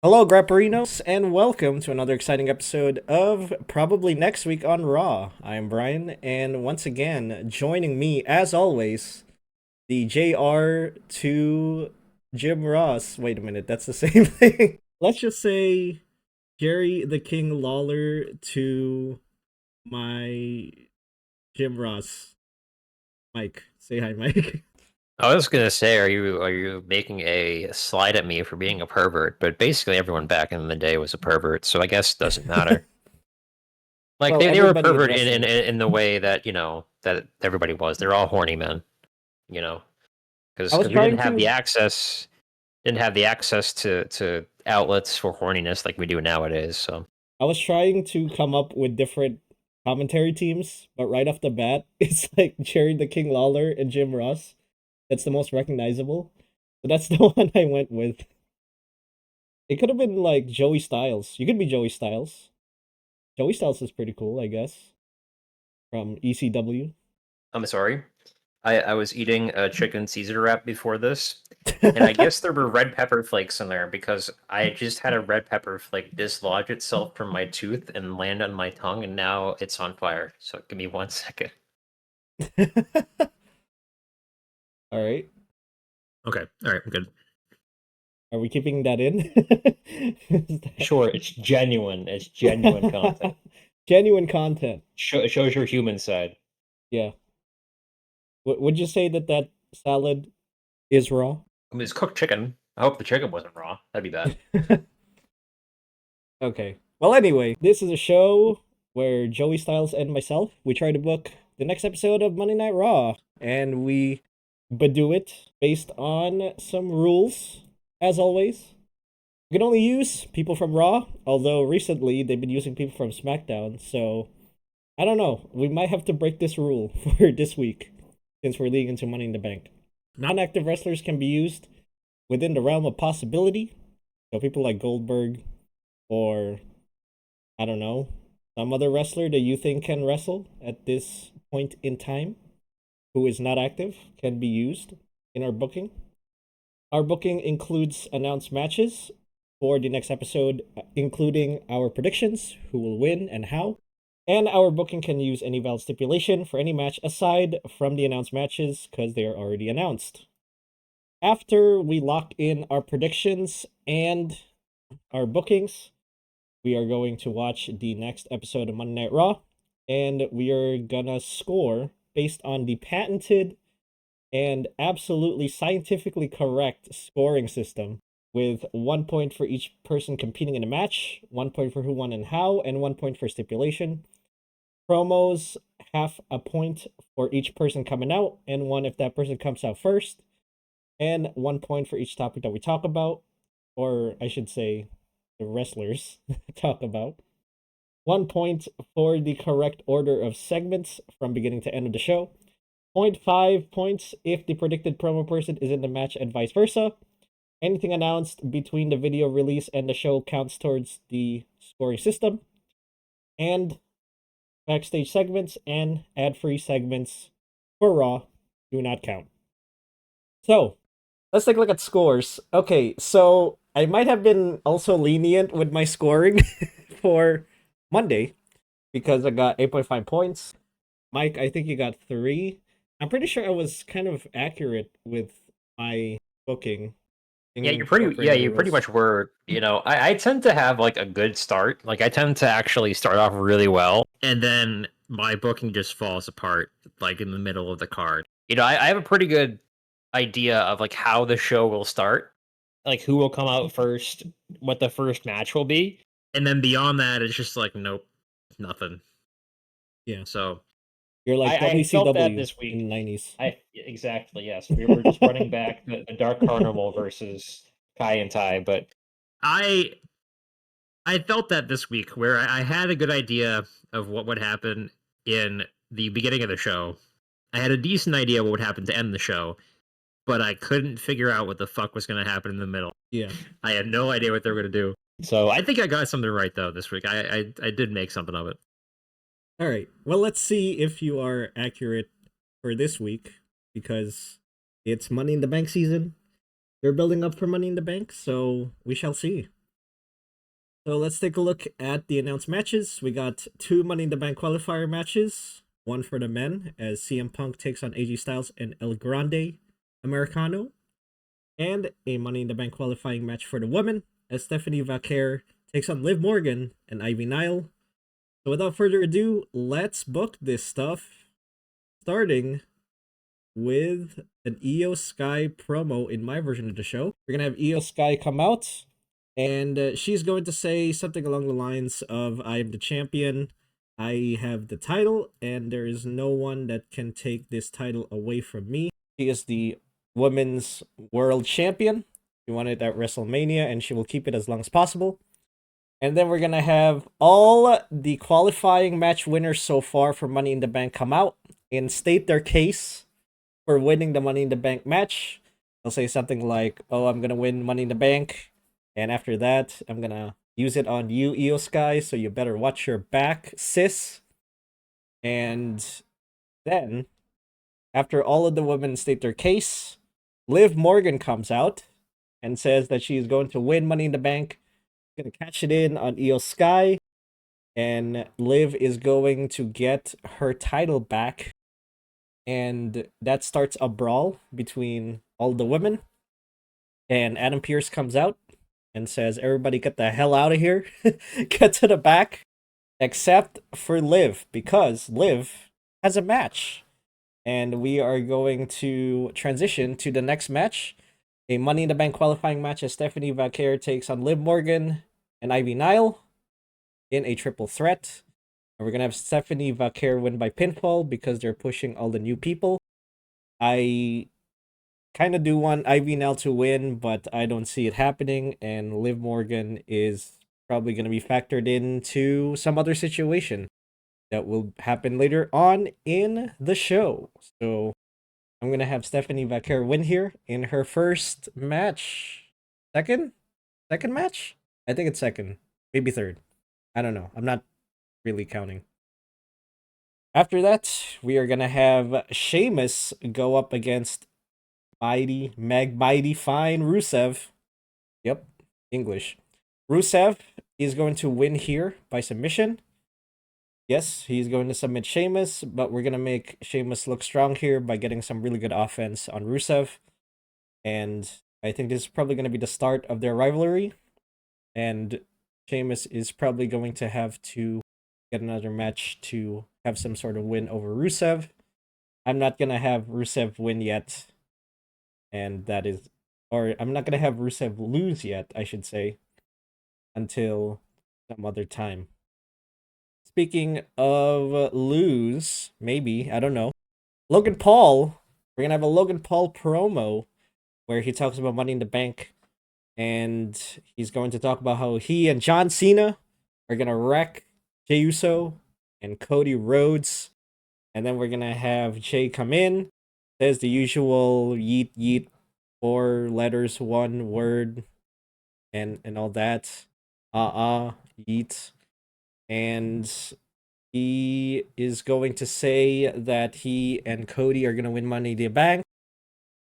Hello, Grapperinos, and welcome to another exciting episode of Probably Next Week on Raw. I am Brian, and once again, joining me, as always, the JR to Jim Ross. Wait a minute, that's the same thing. Let's just say Jerry the King Lawler to my Jim Ross. Mike. Say hi, Mike. I was gonna say, are you making a slide at me for being a pervert? But basically, everyone back in the day was a pervert, so I guess it doesn't matter. Like Well, they were a everybody in pervert in, in wrestling. in the way that that everybody was. They're all horny men, you know, I was because we trying to. didn't have the access to outlets for horniness like we do nowadays. So I was trying to come up with different commentary teams, but right off the bat, it's like Jerry the King Lawler and Jim Ross. That's the most recognizable. So that's the one I went with. It could have been like Joey Styles. You could be Joey Styles. Joey Styles is pretty cool, I guess, from ECW. I'm sorry. I was eating a chicken Caesar wrap before this, and I guess there were red pepper flakes in there because I just had a red pepper flake dislodge itself from my tooth and land on my tongue, and now it's on fire. So give me 1 second. All right. Okay, all right, I'm good. Are we keeping that in? Is Sure, it's genuine. It's genuine content. that- Genuine content. It shows your human side. Yeah. Would you say that that salad is raw? I mean, it's cooked chicken. I hope the chicken wasn't raw. That'd be bad. Okay. Well, anyway, this is a show where Joey Styles and myself we try to book the next episode of Monday Night Raw, and we do it based on some rules. As always, we can only use people from Raw, although recently they've been using people from SmackDown. So I don't know. We might have to break this rule for this week since we're leading into Money in the Bank. Non-active wrestlers can be used within the realm of possibility. So people like Goldberg or I don't know, some other wrestler that you think can wrestle at this point in time who is not active can be used in our booking. Our booking includes announced matches for the next episode, including our predictions, who will win and how. And our booking can use any valid stipulation for any match aside from the announced matches because they are already announced. After we lock in our predictions and our bookings, we are going to watch the next episode of Monday Night Raw, and we are gonna score based on the patented and absolutely scientifically correct scoring system with 1 point for each person competing in a match, 1 point for who won and how, and 1 point for stipulation. Promos, half a point for each person coming out, and one if that person comes out first, and 1 point for each topic that we talk about, or I should say, the wrestlers talk about. 1 point for the correct order of segments from beginning to end of the show. Zero point 0.5 points if the predicted promo person is in the match and vice versa. Anything announced between the video release and the show counts towards the scoring system. And backstage segments and ad-free segments for Raw do not count. So, let's take a look at scores. Okay, so I might have been also lenient with my scoring for Monday because I got 8.5 points. Mike, I think you got 3. I'm pretty sure I was kind of accurate with my booking, Yeah, incorporating the you pretty rules. much were. I tend to have like a good start. Like I tend to actually start off really well, and then my booking just falls apart like in the middle of the card. I have a pretty good idea of like how the show will start, like who will come out first, what the first match will be, and then beyond that, it's just like nope, nothing. Yeah, So you're like I felt that WCW this in the week. 90s. Exactly, yes. We were just running back the Dark Carnival versus Kai and Tai, but I I felt that this week where I had a good idea of what would happen in the beginning of the show. I had a decent idea what would happen to end the show, but I couldn't figure out what the fuck was going to happen in the middle. Yeah. I had no idea what they were going to do. So I think I got something right though this week. I did make something of it. All right. Well, let's see if you are accurate for this week because it's Money in the Bank season. They're building up for Money in the Bank, so we shall see. So let's take a look at the announced matches. We got 2 Money in the Bank qualifier matches. One for the men, as CM Punk takes on AJ Styles and El Grande Americano. And a Money in the Bank qualifying match for the women, as Stephanie Vaquer takes on Liv Morgan and Ivy Nile. So without further ado, let's book this stuff. Starting with an Io Sky promo in my version of the show. We're going to have Io Sky come out, and she's going to say something along the lines of, I am the champion, I have the title, and there is no one that can take this title away from me. She is the women's world champion. She won it at WrestleMania, and she will keep it as long as possible. And then we're going to have all the qualifying match winners so far for Money in the Bank come out and state their case for winning the Money in the Bank match. They'll say something like, oh, I'm going to win Money in the Bank, and after that, I'm going to use it on you, Io Sky, so you better watch your back, sis. And then, after all of the women state their case, Liv Morgan comes out and says that she's going to win Money in the Bank, going to catch it in on Io Sky, and Liv is going to get her title back. And that starts a brawl between all the women. And Adam Pearce comes out and says, everybody get the hell out of here. Get to the back. Except for Liv, because Liv has a match. And we are going to transition to the next match. A Money in the Bank qualifying match as Stephanie Vaquer takes on Liv Morgan and Ivy Nile in a triple threat. And we're going to have Stephanie Vaquer win by pinfall because they're pushing all the new people. I kind of do want Ivy Nile to win, but I don't see it happening. And Liv Morgan is probably going to be factored into some other situation that will happen later on in the show. So I'm going to have Stephanie Vaquer win here in her first match. Second match? I think it's second. Maybe third. I don't know. I'm not really counting. After that, we are going to have Sheamus go up against mighty fine Rusev. Yep, English. Rusev is going to win here by submission. Yes, he's going to submit Sheamus, but we're going to make Sheamus look strong here by getting some really good offense on Rusev. And I think this is probably going to be the start of their rivalry. And Sheamus is probably going to have to get another match to have some sort of win over Rusev. I'm not going to have Rusev win yet. And that is, or I'm not going to have Rusev lose yet, I should say, until some other time. Speaking of lose, maybe, I don't know. Logan Paul, we're going to have a Logan Paul promo where he talks about Money in the Bank. And he's going to talk about how he and John Cena are going to wreck Jey Uso and Cody Rhodes. And then we're going to have Jey come in, says the usual yeet yeet, 4 letters, 1 word, and all that. Yeet. And he is going to say that he and Cody are going to win Money in the Bank.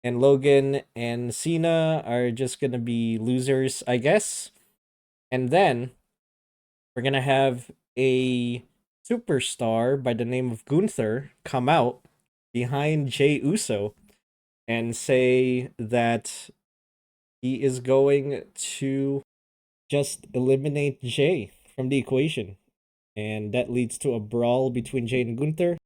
And Logan and Cena are just going to be losers, I guess. And then we're going to have a superstar by the name of Gunther come out behind Jey Uso and say that he is going to just eliminate Jey from the equation. And that leads to a brawl between Jey and Gunther.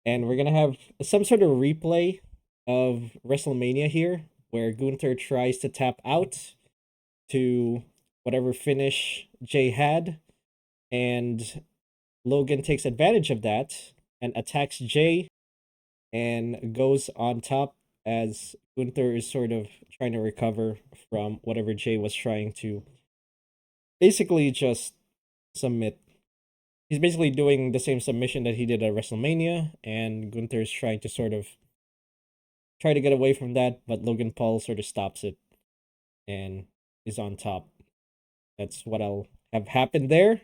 And we're going to have some sort of replay of WrestleMania here, where Gunther tries to tap out to whatever finish Jey had, and Logan takes advantage of that and attacks Jey and goes on top as Gunther is sort of trying to recover from whatever Jey was trying to basically just submit. He's basically doing the same submission that he did at WrestleMania, and Gunther is trying to sort of try to get away from that, but Logan Paul sort of stops it and is on top. That's what I'll have happen there.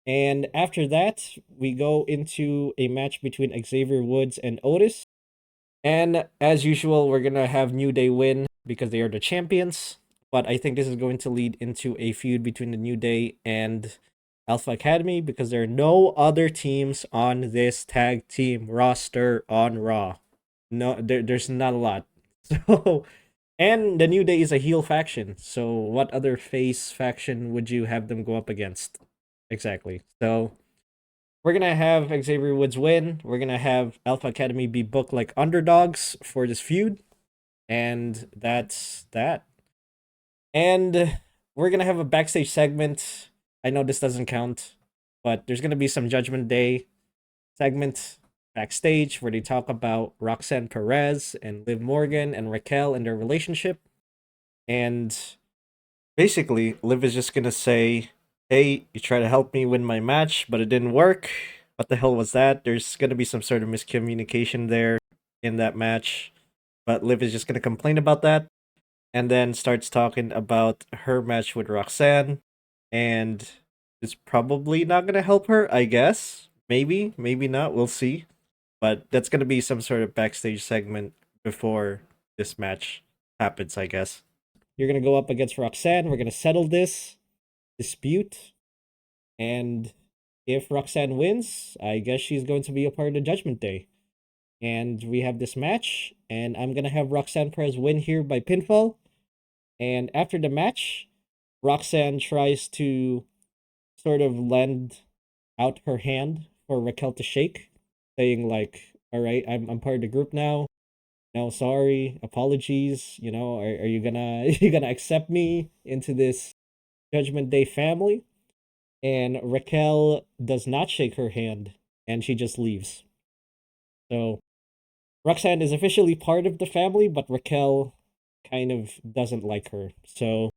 And after that, we go into a match between Xavier Woods and Otis. And as usual, we're going to have New Day win because they are the champions. but I think this is going to lead into a feud between the New Day and Alpha Academy because there are no other teams on this tag team roster on Raw. No, there's not a lot. So, and the New Day is a heel faction. So, what other face faction would you have them go up against? Exactly. So, we're gonna have Xavier Woods win. We're gonna have Alpha Academy be booked like underdogs for this feud, and that's that. And we're gonna have a backstage segment. I know this doesn't count, but there's gonna be some Judgment Day segment backstage where they talk about Roxanne Perez and Liv Morgan and Raquel and their relationship. And basically, Liv is just gonna say, "Hey, you tried to help me win my match, but it didn't work. What the hell was that?" There's gonna be some sort of miscommunication there in that match, but Liv is just gonna complain about that and then starts talking about her match with Roxanne, and it's probably not gonna help her, I guess. Maybe, maybe not. We'll see. But that's gonna be some sort of backstage segment before this match happens, I guess. You're gonna go up against Roxanne. We're gonna settle this dispute, and if Roxanne wins, I guess she's going to be a part of the Judgment Day. And we have this match, and I'm gonna have Roxanne Perez win here by pinfall. And after the match, Roxanne tries to sort of lend out her hand for Raquel to shake, saying like, "All right, I'm part of the group now. No, sorry, apologies. You know, are you gonna you gonna accept me into this Judgment Day family?" And Raquel does not shake her hand, and she just leaves. So Roxanne is officially part of the family, but Raquel kind of doesn't like her. So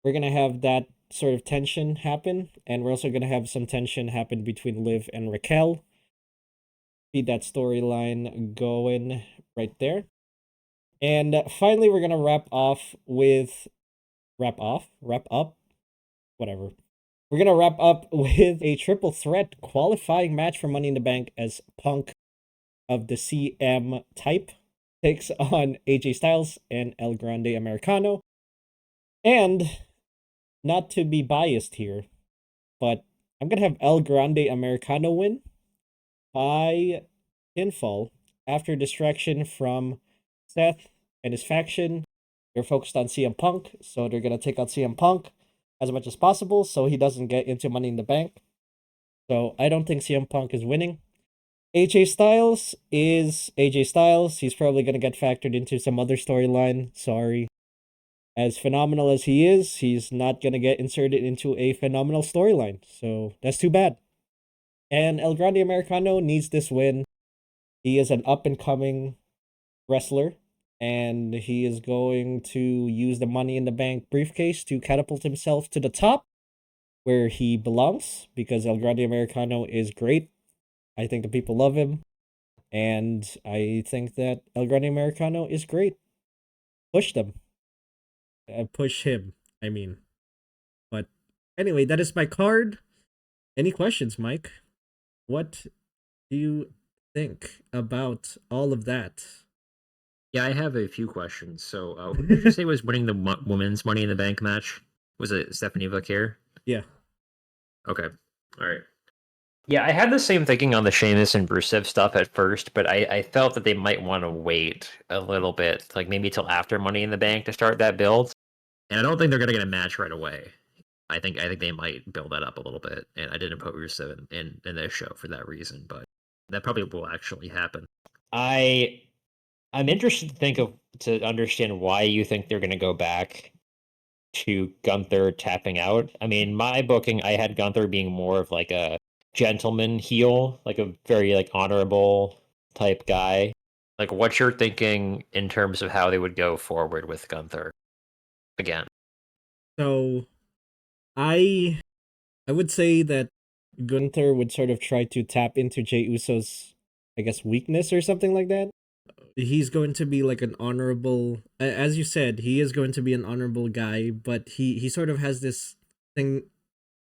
we're gonna have that sort of tension happen, and we're also gonna have some tension happen between Liv and Raquel. Keep that storyline going right there. And finally, we're gonna wrap up, whatever. We're gonna wrap up with a triple threat qualifying match for Money in the Bank as Punk of the CM type takes on AJ Styles and El Grande Americano. And not to be biased here, but I'm gonna have El Grande Americano win by pinfall after distraction from Seth and his faction. They're focused on CM Punk, so they're gonna take out CM Punk as much as possible so he doesn't get into Money in the Bank. So I don't think CM Punk is winning. AJ Styles is AJ Styles. He's probably gonna get factored into some other storyline. Sorry. As phenomenal as he is, he's not gonna get inserted into a phenomenal storyline. So that's too bad. And El Grande Americano needs this win. He is an up and coming wrestler, and he is going to use the Money in the Bank briefcase to catapult himself to the top where he belongs because El Grande Americano is great. I think the people love him, and I think that El Grande Americano is great. Push them. Push him, I mean. But anyway, that is my card. Any questions, Mike? What do you think about all of that? Yeah, I have a few questions. So, who did you say was winning the women's Money in the Bank match? Was it Stephanie Vaquer? Yeah. Okay. All right. Yeah, I had the same thinking on the Sheamus and Rusev stuff at first, but I felt that they might want to wait a little bit, like maybe till after Money in the Bank to start that build. And I don't think they're gonna get a match right away. I think they might build that up a little bit, and I didn't put Rusev in this show for that reason, but that probably will actually happen. I'm interested to understand why you think they're gonna go back to Gunther tapping out. I mean, my booking, I had Gunther being more of like a gentleman heel, like a very like honorable type guy. Like, what you're thinking in terms of how they would go forward with Gunther again? So I would say that Gunther would sort of try to tap into Jey Uso's, I guess, weakness or something like that. He's going to be like an honorable, as you said, he is going to be an honorable guy, but he sort of has this thing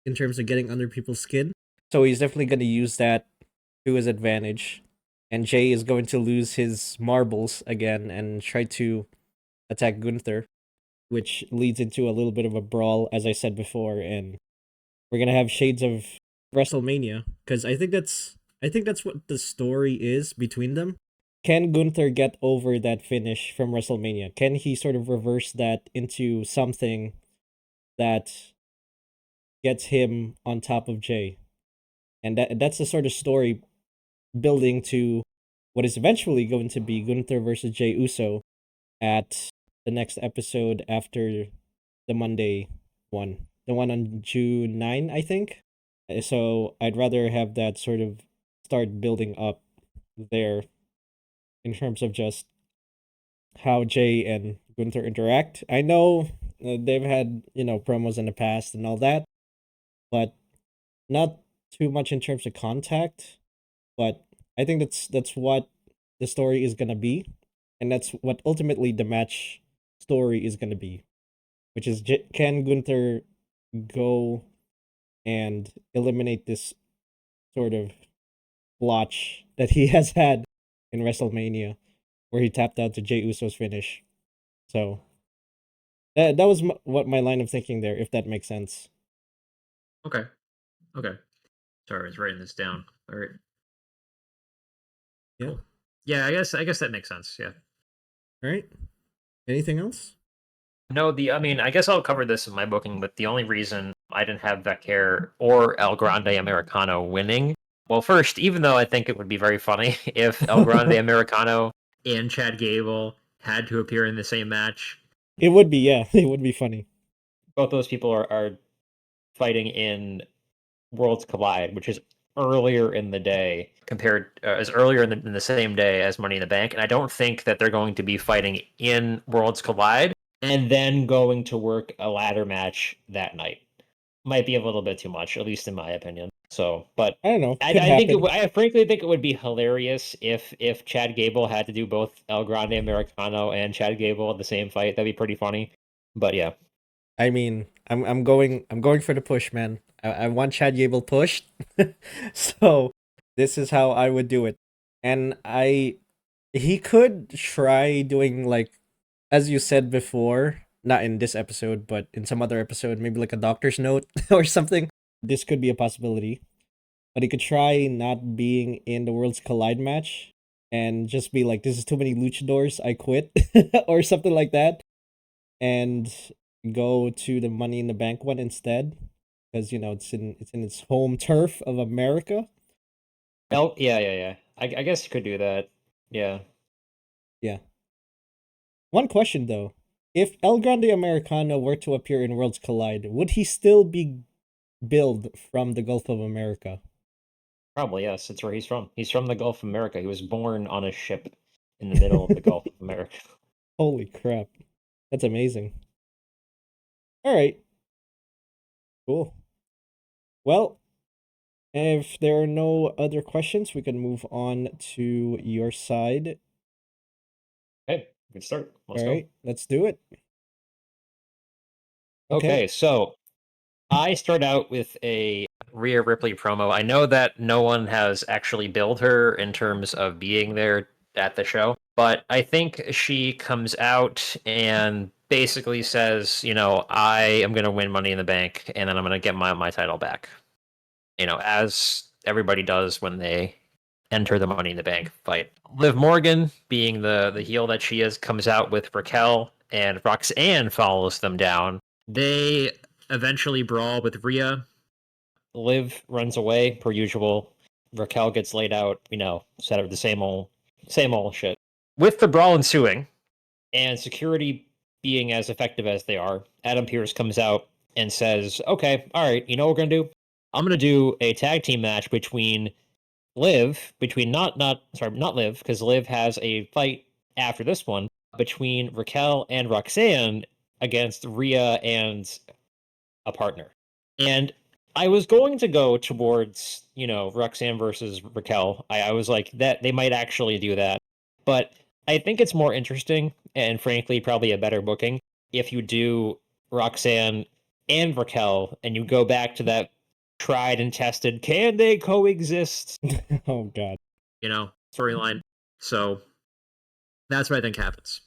in terms of getting under people's skin. So he's definitely going to use that to his advantage. And Jay is going to lose his marbles again and try to attack Gunther, which leads into a little bit of a brawl, as I said before, and we're gonna have shades of WrestleMania because I think that's what the story is between them. Can Gunther get over that finish from WrestleMania? Can he sort of reverse that into something that gets him on top of Jey? And that's the sort of story building to what is eventually going to be Gunther versus Jey Uso at the next episode after the Monday one, the one on June 9, I think. So I'd rather have that sort of start building up there in terms of just how Jey and Gunther interact. I know they've had, promos in the past and all that, but not too much in terms of contact. But I think that's what the story is gonna be, and that's what ultimately the match story is gonna be, which is can Gunther go and eliminate this sort of blotch that he has had in WrestleMania, where he tapped out to Jey Uso's finish. So that was what my line of thinking there, if that makes sense. Okay. Okay. Sorry, I was writing this down. All right. Yeah. Cool. Yeah, I guess that makes sense. Yeah. All right. Anything else? No, I guess I'll cover this in my booking, but the only reason I didn't have Vaquer or El Grande Americano winning, well, first, even though I think it would be very funny if El Grande Americano and Chad Gable had to appear in the same match. It would be, yeah. It would be funny. Both those people are fighting in Worlds Collide, which is earlier in the day compared as earlier in the same day as Money in the Bank, and I don't think that they're going to be fighting in Worlds Collide and then going to work a ladder match that night. Might be a little bit too much, at least in my opinion. So, but I don't know. I Could think happen. I frankly think it would be hilarious if Chad Gable had to do both El Grande Americano and Chad Gable at the same fight. That'd be pretty funny. But yeah. I mean, I'm going for the push, man. I want Chad Gable pushed. So this is how I would do it. And he could try doing, like, as you said before, not in this episode, but in some other episode, maybe like a doctor's note or something. This could be a possibility. But he could try not being in the Worlds Collide match and just be like, this is too many luchadors, I quit, or something like that. And go to the Money in the Bank one instead, because it's in its home turf of America. Oh yeah. I guess you could do that. Yeah. Yeah. One question though: if El Grande Americano were to appear in Worlds Collide, would he still be billed from the Gulf of America? Probably, yes. It's where he's from. He's from the Gulf of America. He was born on a ship in the middle of the Gulf of America. Holy crap, that's amazing. All right, cool. Well, if there are no other questions, we can move on to your side. Okay, good start. Let's All go. right, let's do it. Okay, so I start out with a Rhea Ripley promo. I know that no one has actually billed her in terms of being there at the show, but I think she comes out and basically says, I am going to win Money in the Bank and then I'm going to get my title back. As everybody does when they enter the Money in the Bank fight. Liv Morgan, being the heel that she is, comes out with Raquel, and Roxanne follows them down. They eventually brawl with Rhea. Liv runs away per usual. Raquel gets laid out, set up the same old shit. With the brawl ensuing, and security being as effective as they are, Adam Pearce comes out and says, okay, all right, you know what we're gonna do? I'm gonna do a tag team match between not Liv, because Liv has a fight after this one between Raquel and Roxanne against Rhea and a partner. And I was going to go towards, Roxanne versus Raquel. I was like, that they might actually do that. But I think it's more interesting and frankly probably a better booking if you do Roxanne and Raquel and you go back to that tried and tested, can they coexist? Oh god. Storyline. So that's what I think happens.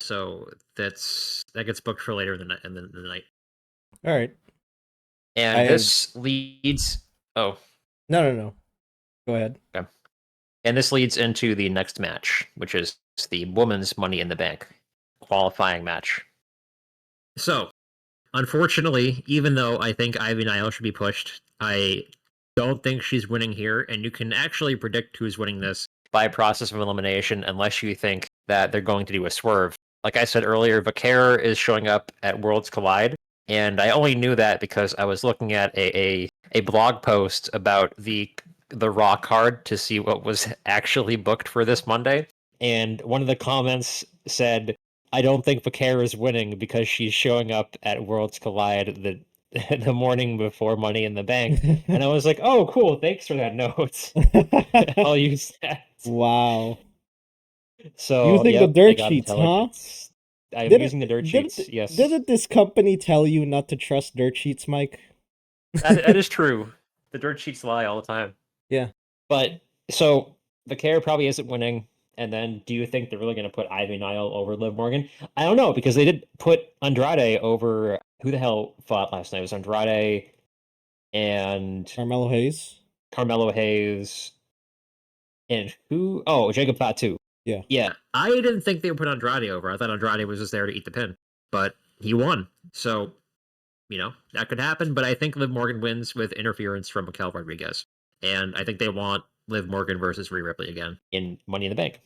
So that gets booked for later in the night. All right. And this leads. Oh. No. Go ahead. Okay. And this leads into the next match, which is the women's Money in the Bank qualifying match. So, unfortunately, even though I think Ivy Nile should be pushed, I don't think she's winning here. And you can actually predict who's winning this by process of elimination, unless you think that they're going to do a swerve. Like I said earlier, Vaquer is showing up at Worlds Collide, and I only knew that because I was looking at a blog post about the Raw card to see what was actually booked for this Monday. And one of the comments said, I don't think Vaquer is winning because she's showing up at Worlds Collide the morning before Money in the Bank. And I was like, oh, cool. Thanks for that note. I'll use that. Wow. So, using the dirt sheets, huh? I'm using the dirt sheets, yes. Didn't this company tell you not to trust dirt sheets, Mike? That is true. The dirt sheets lie all the time. Yeah. But, so, Vaquer probably isn't winning. And then, do you think they're really going to put Ivy Nile over Liv Morgan? I don't know, because they did put Andrade over... Who the hell fought last night? It was Andrade and... Carmelo Hayes. And who? Oh, Jacob Fatu. Yeah. Yeah. I didn't think they would put Andrade over. I thought Andrade was just there to eat the pin. But he won. So, that could happen. But I think Liv Morgan wins with interference from Raquel Rodriguez. And I think they want Liv Morgan versus Rhea Ripley again in Money in the Bank.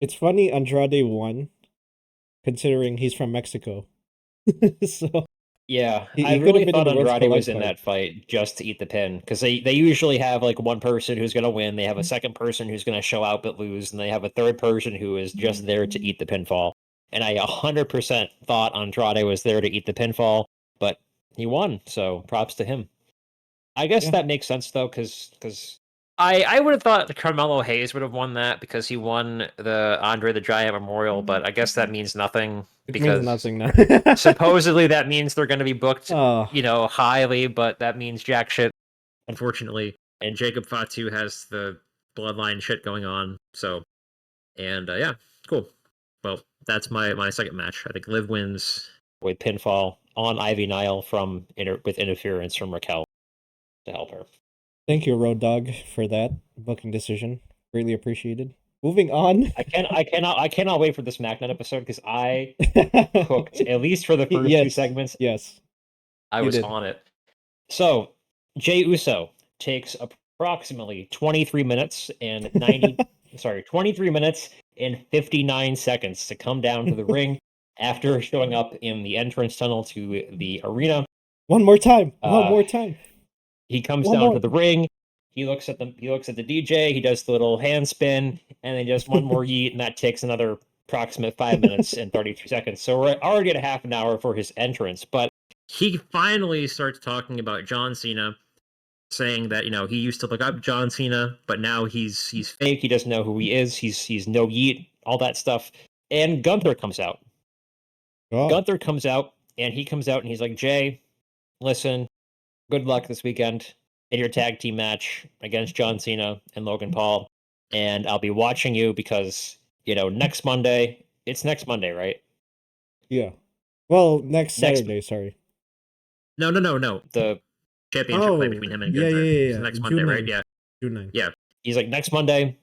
It's funny Andrade won, considering he's from Mexico. So yeah, he I really thought in Andrade was in that fight just to eat the pin, because they usually have like one person who's going to win, they have a second person who's going to show out but lose, and they have a third person who is just there to eat the pinfall. And I 100% thought Andrade was there to eat the pinfall, but he won, so props to him. I guess that makes sense though, because I would have thought Carmelo Hayes would have won that because he won the Andre the Giant Memorial, but I guess that means nothing. It means nothing now. Supposedly that means they're going to be booked, Oh. highly, but that means jack shit, unfortunately. And Jacob Fatu has the bloodline shit going on, so, and yeah, cool. Well, that's my second match. I think Liv wins with pinfall on Ivy Nile with interference from Raquel to help her. Thank you, Road Dog, for that booking decision. Greatly appreciated. Moving on. I cannot wait for the SmackDown episode because I hooked, at least for the first two segments. Yes. I was on it. So, Jey Uso takes approximately 23 minutes and 23 minutes and 59 seconds to come down to the ring after showing up in the entrance tunnel to the arena. One more time. He comes down to the ring. He looks at the DJ. He does the little hand spin, and then just one more yeet, and that takes another approximate 5 minutes and 33 seconds. So we're already at a half an hour for his entrance. But he finally starts talking about John Cena, saying that he used to look up John Cena, but now he's fake. He doesn't know who he is. He's no yeet, all that stuff. And Gunther comes out. Gunther comes out, and he's like, Jay, listen. Good luck this weekend in your tag team match against John Cena and Logan Paul. And I'll be watching you because, next Monday. It's next Monday, right? Yeah. Well, next Saturday, sorry. No. The championship fight between him and Gunther. Yeah. Next Monday, right? Yeah. June 9th. Yeah. He's like, next Monday,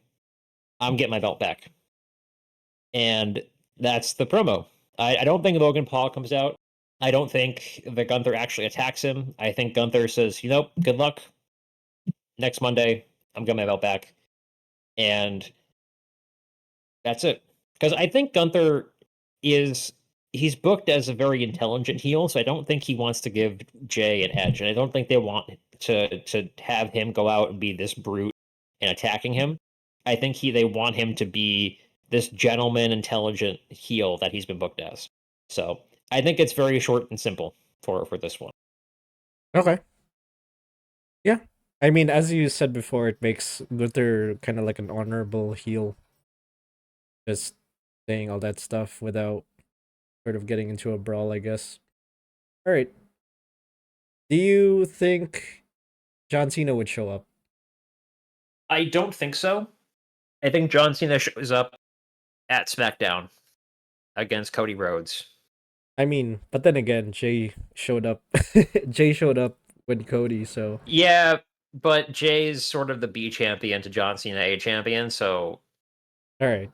I'm getting my belt back. And that's the promo. I don't think Logan Paul comes out. I don't think that Gunther actually attacks him. I think Gunther says, good luck. Next Monday, I'm getting my belt back. And that's it. Because I think Gunther he's booked as a very intelligent heel, so I don't think he wants to give Jay an edge. And I don't think they want to have him go out and be this brute and attacking him. I think they want him to be this gentleman, intelligent heel that he's been booked as. So I think it's very short and simple for this one. Okay. Yeah. I mean, as you said before, it makes Gunther kind of like an honorable heel. Just saying all that stuff without sort of getting into a brawl, I guess. All right. Do you think John Cena would show up? I don't think so. I think John Cena shows up at SmackDown. against Cody Rhodes. I mean, but then again, Jey showed up. Jey showed up with Cody, so Yeah, but Jay's sort of the B champion to John Cena A champion, so all right,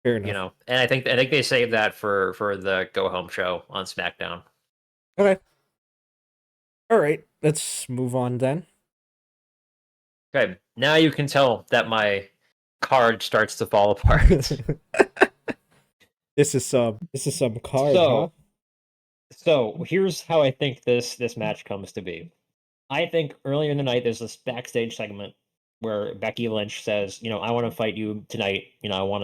fair enough. and I think they saved that for the go home show on SmackDown. Okay, all right, let's move on then. Okay, now you can tell that my card starts to fall apart. This is some card, huh? So here's how I think this match comes to be. I think earlier in the night there's this backstage segment where Becky Lynch says, I want to fight you tonight. I want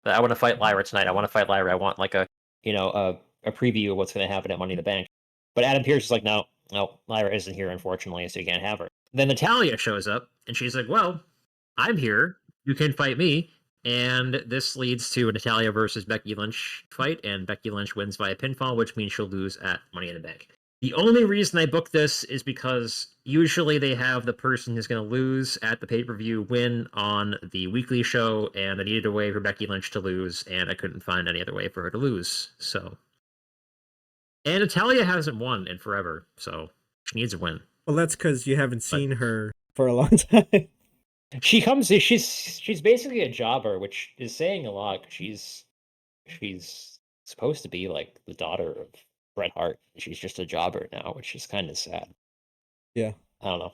to fight Lyra tonight. I want to fight Lyra. I want like a preview of what's going to happen at Money in the Bank. But Adam Pearce is like, no, Lyra isn't here, unfortunately, so you can't have her. Then Natalya shows up, and she's like, well, I'm here. You can fight me. And this leads to a Natalya versus Becky Lynch fight, and Becky Lynch wins via pinfall, which means she'll lose at Money in the Bank. The only reason I booked this is because usually they have the person who's going to lose at the pay-per-view win on the weekly show, and I needed a way for Becky Lynch to lose, and I couldn't find any other way for her to lose. So, and Natalya hasn't won in forever, so she needs a win. Well, that's because you haven't seen her for a long time. She's basically a jobber, which is saying a lot. She's supposed to be like the daughter of Bret Hart. She's just a jobber now, which is kind of sad. Yeah, I don't know.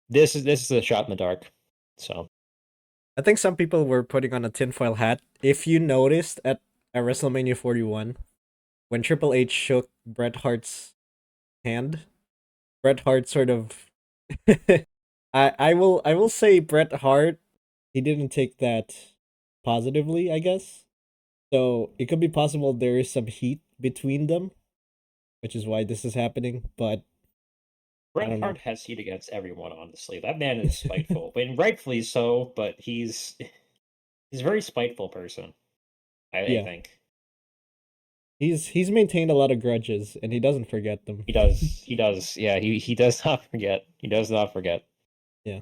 This is a shot in the dark. So I think some people were putting on a tinfoil hat. If you noticed at WrestleMania 41, when Triple H shook Bret Hart's hand, Bret Hart sort of I will say Bret Hart, he didn't take that positively, I guess. So it could be possible there is some heat between them, which is why this is happening, but I Bret don't know. Hart has heat against everyone. Honestly, that man is spiteful, and rightfully so. But he's a very spiteful person. I Yeah. think He's maintained a lot of grudges and he doesn't forget them. he does. He does. Yeah, he does not forget. He does not forget. Yeah.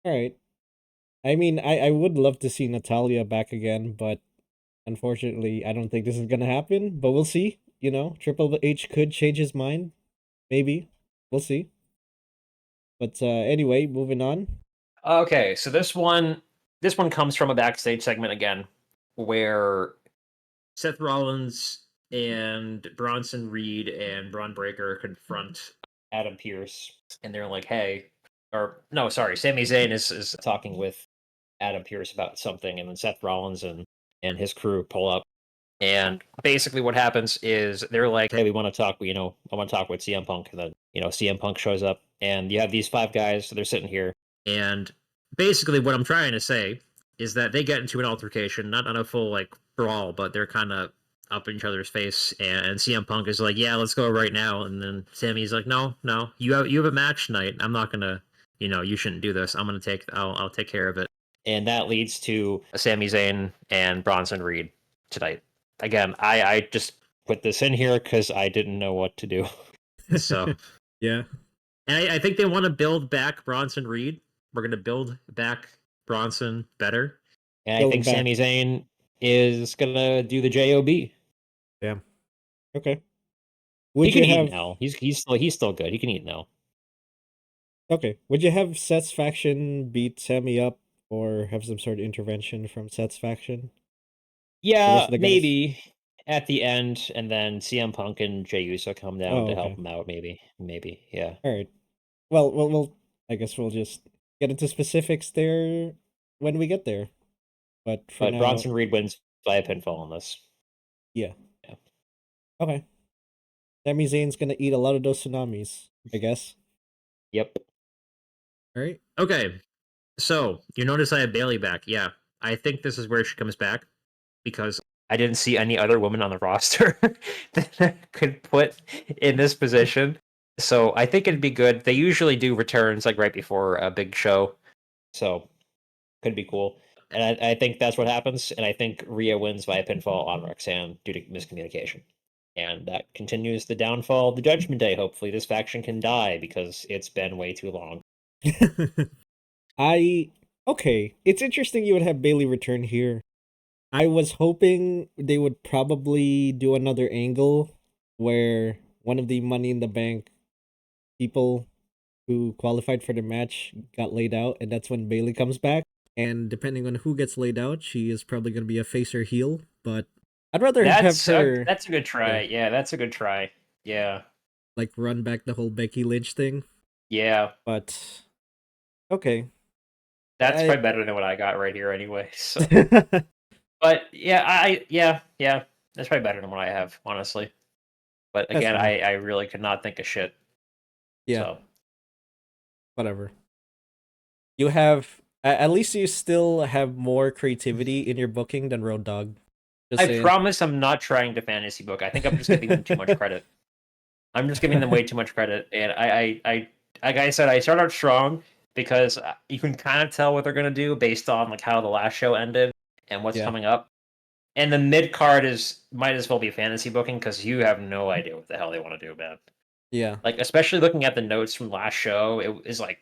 All right. I mean, I would love to see Natalia back again, but unfortunately, I don't think this is gonna happen. But we'll see. Triple H could change his mind. Maybe. We'll see. But anyway, moving on. Okay, so this one comes from a backstage segment again, where Seth Rollins and Bronson Reed and Braun Breaker confront Adam Pearce, and they're like, "Hey," or no, sorry, Sami Zayn is talking with Adam Pearce about something, and then Seth Rollins and his crew pull up, and basically what happens is they're like, "Hey, we want to talk. I want to talk with CM Punk." And then CM Punk shows up, and you have these five guys. So they're sitting here, and basically what I'm trying to say is that they get into an altercation, not on a full like brawl, but they're kind of up in each other's face, and CM Punk is like, "Yeah, let's go right now," and then Sammy's like, "No, you have a match tonight. I'm not gonna, you shouldn't do this. I'll take care of it." And that leads to Sami Zayn and Bronson Reed tonight. Again, I just put this in here because I didn't know what to do. So Yeah. and I think they want to build back Bronson Reed. We're going to build back Bronson better. And I Build think him back. Sami Zayn is going to do the JOB. Yeah. Okay. He can eat now. He's still good. He can eat now. Okay. Would you have Seth's faction beat Sammy up or have some sort of intervention from Seth's faction? The rest Yeah, of the guys? maybe at the end, and then CM Punk and Jey Uso come down Oh, to okay. help him out. Maybe, yeah. All right. Well, I guess we'll just get into specifics there when we get there. But for But now, Bronson Reed wins via pinfall on this. yeah. Yeah. Okay. Sami Zayn's gonna eat a lot of those tsunamis, I guess. Yep. All right. Okay. So you notice I have Bayley back. Yeah, I think this is where she comes back because I didn't see any other woman on the roster that I could put in this position. So I think it'd be good. They usually do returns like right before a big show, so could be cool. And I think that's what happens. And I think Rhea wins via pinfall on Roxanne due to miscommunication. And that continues the downfall of the Judgment Day. Hopefully, this faction can die because it's been way too long. Okay. It's interesting you would have Bayley return here. I was hoping they would probably do another angle where one of the Money in the Bank people who qualified for the match got laid out, and that's when Bayley comes back. And depending on who gets laid out, she is probably going to be a face or heel. But I'd rather have her, That's a good try. yeah, Yeah, that's a good try. Yeah. like run back the whole Becky Lynch thing. Yeah. But okay, That's I probably better than what I got right here anyway. So but yeah, yeah. That's probably better than what I have, honestly. But that's again, fine. I really could not think of shit. Yeah, So whatever. You have at least you still have more creativity in your booking than Road Dogg. Just I saying. promise I'm not trying to fantasy book. I think I'm just giving them too much credit. I'm just giving them way too much credit, and like I said, I start out strong because you can kind of tell what they're gonna do based on like how the last show ended and what's Yeah, coming up. And the mid card is might as well be fantasy booking because you have no idea what the hell they want to do, man. yeah, Like especially looking at the notes from last show, it is like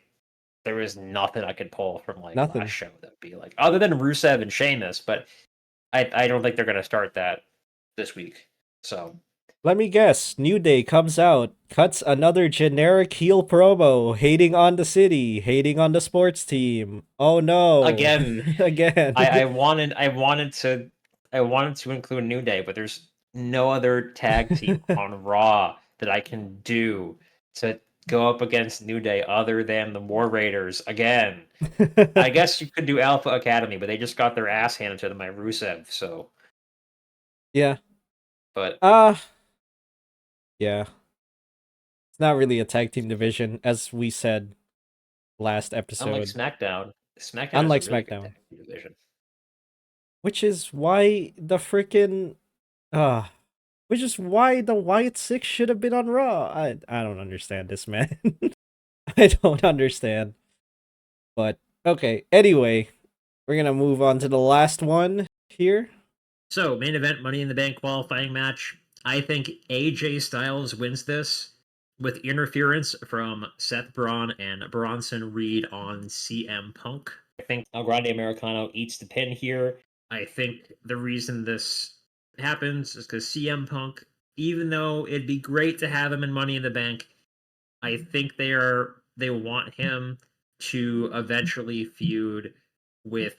there was nothing I could pull from like last nothing. show that would be like other than Rusev and Sheamus, but I don't think they're gonna start that this week. So Let me guess. New Day comes out, cuts another generic heel promo, hating on the city, hating on the sports team. Oh no, again, again. I wanted to include New Day, but there's no other tag team on Raw that I can do to go up against New Day other than the War Raiders again. I guess you could do Alpha Academy, but they just got their ass handed to them by Rusev. So, Yeah. but Uh yeah. It's not really a tag team division, as we said last unlike episode. SmackDown, SmackDown is a Unlike really good SmackDown. tag team division. Which is why the freaking uh which is why the Wyatt Six should have been on Raw. I don't understand this, man. I don't understand. But okay, anyway, we're gonna move on to the last one here. So, main event Money in the Bank qualifying match. I think AJ Styles wins this with interference from Seth Braun and Bronson Reed on CM Punk. I think El Grande Americano eats the pin here. I think the reason this happens is because CM Punk, even though it'd be great to have him in Money in the Bank, I think they want him to eventually feud with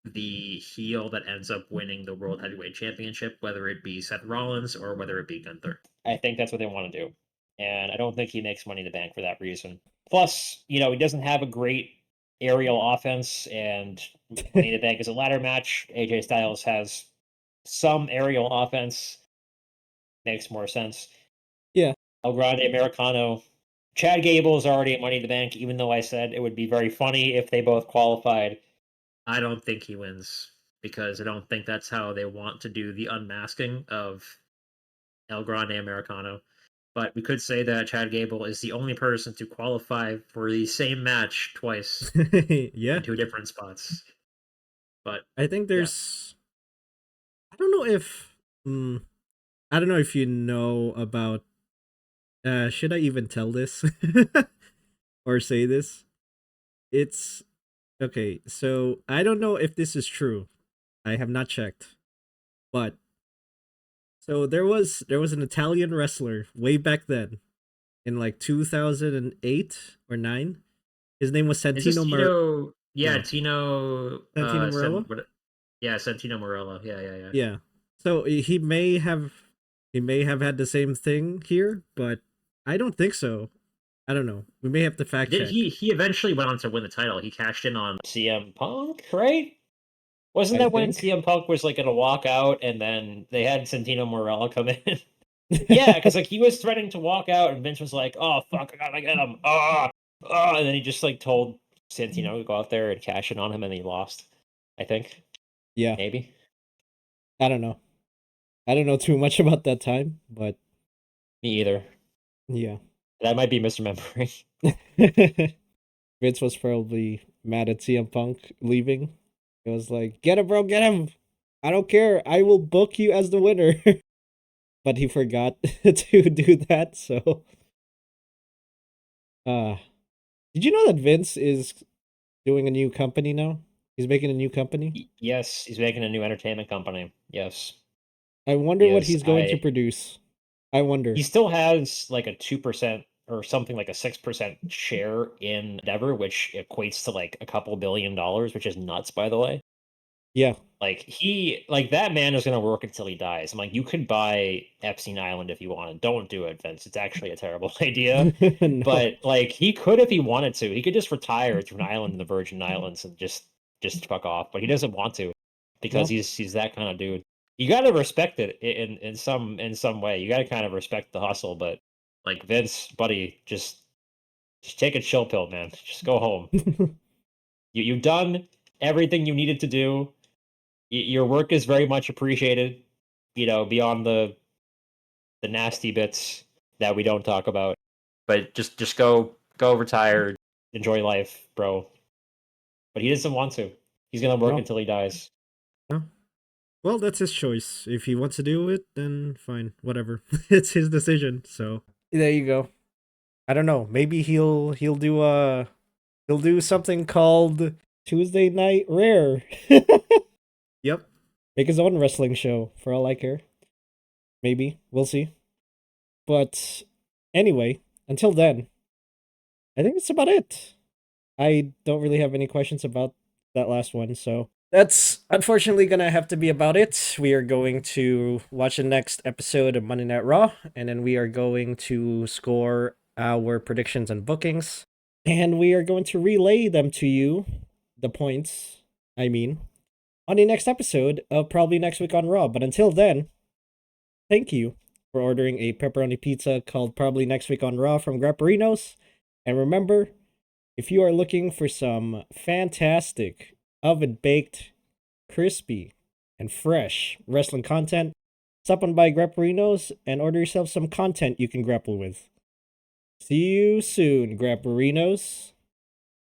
the heel that ends up winning the World Heavyweight Championship, whether it be Seth Rollins or whether it be Gunther. I think that's what they want to do. And I don't think he makes Money in the Bank for that reason. Plus, he doesn't have a great aerial offense, and Money in the Bank is a ladder match. AJ Styles has some aerial offense. Makes more sense. Yeah. El Grande Americano. Chad Gable is already at Money in the Bank, even though I said it would be very funny if they both qualified. I don't think he wins because I don't think that's how they want to do the unmasking of El Grande Americano. But we could say that Chad Gable is the only person to qualify for the same match twice Yeah. in two different spots. But I think yeah, there's I don't know if I don't know if you know about should I even tell this or say this? It's okay, so I don't know if this is true. I have not checked. But so there was an Italian wrestler way back then in like 2008 or 9. His name was is this Santino Tino? Yeah, no, Tino. Santino Morello? Yeah, Santino Morello. Yeah. Yeah. So he may have had the same thing here, but I don't think so. I don't know. We may have to fact Did check. he eventually went on to win the title? He cashed in on CM Punk, right? Wasn't I that when think. CM Punk was like gonna walk out, and then they had Santino Morella come in? Yeah, because like he was threatening to walk out, and Vince was like, "Oh fuck, I gotta get him!" And then he just like told Santino to go out there and cash in on him, and he lost. I think Yeah. maybe I don't know. I don't know too much about that time, but me either. yeah. That might be misremembering. Vince was probably mad at CM Punk leaving. It was like, "Get him, bro, get him. I don't care. I will book you as the winner." But he forgot to do that, so uh did you know that Vince is doing a new company now? He's making a new company. Yes, he's making a new entertainment company. Yes, I wonder he what is. he's going to produce. I He wonder. still has like a 2% or something like a 6% share in Endeavor, which equates to like a couple $1 billion, which is nuts, by the way. Yeah. Like that man is gonna work until he dies. I'm like, you could buy Epstein Island if you wanted. Don't do it, Vince. It's actually a terrible idea. No. But like he could if he wanted to. He could just retire to an island in the Virgin Islands and just fuck off. But he doesn't want to because No. he's that kind of dude. You gotta respect it in some way. You gotta kind of respect the hustle, but like Vince, buddy, just take a chill pill, man. Just go home. You've done everything you needed to do. Your work is very much appreciated, beyond the nasty bits that we don't talk about. But just go retire, enjoy life, bro. But he doesn't want to. He's gonna work No. until he dies. No. Well, that's his choice. If he wants to do it, then fine, whatever. It's his decision. So there you go. I don't know. Maybe he'll do something called Tuesday Night Rare. Yep. Make his own wrestling show for all I care. Maybe. We'll see. But anyway, until then, I think that's about it. I don't really have any questions about that last one, so that's unfortunately gonna have to be about it. We are going to watch the next episode of Monday Night Raw, and then we are going to score our predictions and bookings, and we are going to relay them to you, the points, I mean, on the next episode of probably next week on Raw. But until then, thank you for ordering a pepperoni pizza called Probably Next Week on Raw from Grapperinos, and remember, if you are looking for some fantastic, oven baked, crispy, and fresh wrestling content, stop on by Grapperinos and order yourself some content you can grapple with. See you soon, Grapperinos.